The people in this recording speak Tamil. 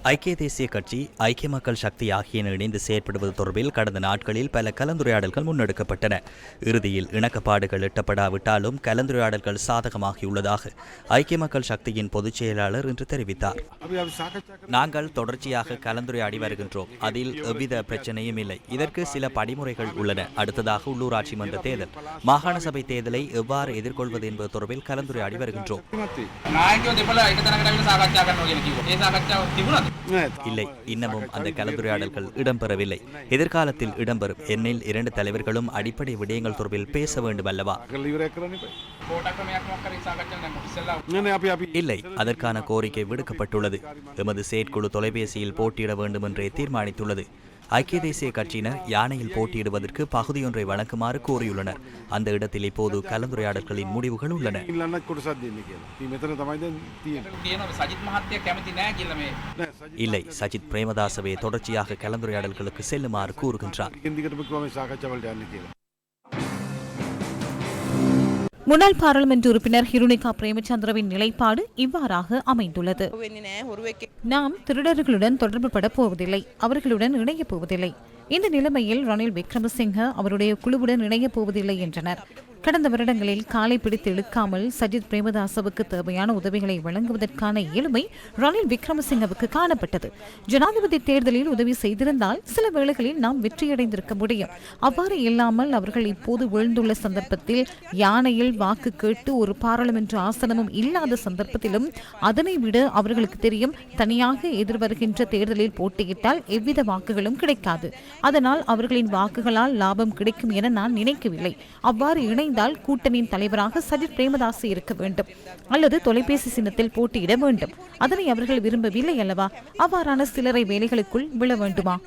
ஐக்கிய தேசிய கட்சி, ஐக்கிய மக்கள் சக்தி ஆகியன இணைந்து செயற்படுவது தொடர்பில் கடந்த நாட்களில் பல கலந்துரையாடல்கள் முன்னெடுக்கப்பட்டன. இறுதியில் இணக்கப்பாடுகள் எட்டப்படாவிட்டாலும் கலந்துரையாடல்கள் சாதகமாகியுள்ளதாக ஐக்கிய மக்கள் சக்தியின் பொதுச் செயலாளர் இன்று தெரிவித்தார். நாங்கள் தொடர்ச்சியாக கலந்துரையாடி வருகின்றோம். அதில் எவ்வித பிரச்சனையும் இல்லை. இதற்கு சில படிமுறைகள் உள்ளன. அடுத்ததாக உள்ளூராட்சி மன்ற தேர்தல், மாகாண சபை தேர்தலை எவ்வாறு எதிர்கொள்வது என்பது தொடர்பில் கலந்துரையாடி வருகின்றோம். இல்லை, இன்னமும் அந்த கலந்துரையாடல்கள் இடம்பெறவில்லை. எதிர்காலத்தில் இடம்பெறும். என்னில் 2 தலைவர்களும் அடிப்படை விடயங்கள் தொடர்பில் பேச வேண்டும் அல்லவா? இல்லை, அதற்கான கோரிக்கை விடுக்கப்பட்டுள்ளது. எமது செயற்குழு தொலைபேசியில் போட்டியிட வேண்டும் என்றே தீர்மானித்துள்ளது. ஐக்கிய தேசிய கட்சியினர் யானையில் போட்டியிடுவதற்கு பகுதியொன்றை வழங்குமாறு கோரியுள்ளனர். அந்த இடத்தில் இப்போது கலந்துரையாடல்களின் முடிவுகள் உள்ளன. இல்லை, சஜித் பிரேமதாசவே தொடர்ச்சியாக கலந்துரையாடல்களுக்கு செல்லுமாறு கூறுகின்றார். முன்னாள் பாராளுமன்ற உறுப்பினர் ஹிருணிகா பிரேமச்சந்திரவின் நிலைப்பாடு இவ்வாறாக அமைந்துள்ளது. நாம் திருடர்களுடன் தொடர்பு பட போவதில்லை, அவர்களுடன் இணையப் போவதில்லை. இந்த நிலைமையில் ரணில் விக்ரமசிங்க அவருடைய குழுவுடன் இணையப் போவதில்லை என்றனர். கடந்த வருடங்களில் காலை பிடித்து இழுக்காமல் சஜித் பிரேமதாசவுக்கு தேவையான உதவிகளை வழங்குவதற்கான இயலுமை ரணில் விக்ரமசிங்கவுக்கு காணப்பட்டது. ஜனாதிபதி தேர்தலில் உதவி செய்திருந்தால் சில வேளைகளில் நாம் வெற்றியடைந்திருக்க முடியும். அவ்வாறு இல்லாமல் அவர்கள் இப்போது வீழ்ந்துள்ள சந்தர்ப்பத்தில், யானையில் வாக்கு கேட்டு ஒரு பாராளுமன்ற ஆசனமும் இல்லாத சந்தர்ப்பத்திலும், அதனை விட அவர்களுக்கு தெரியும், தனியாக எதிர்வருகின்ற தேர்தலில் போட்டியிட்டால் எவ்வித வாக்குகளும் கிடைக்காது. அதனால் அவர்களின் வாக்குகளால் லாபம் கிடைக்கும் என நான் நினைக்கவில்லை. அவ்வாறு இணைந்தால் கூட்டணியின் தலைவராக சஜித் பிரேமதாஸ் இருக்க வேண்டும் அல்லது தொலைபேசி சின்னத்தில் போட்டியிட வேண்டும். அதனை அவர்கள் விரும்பவில்லை அல்லவா? அவ்வாறான சிலரை வேலைகளுக்குள் விழ வேண்டுமா?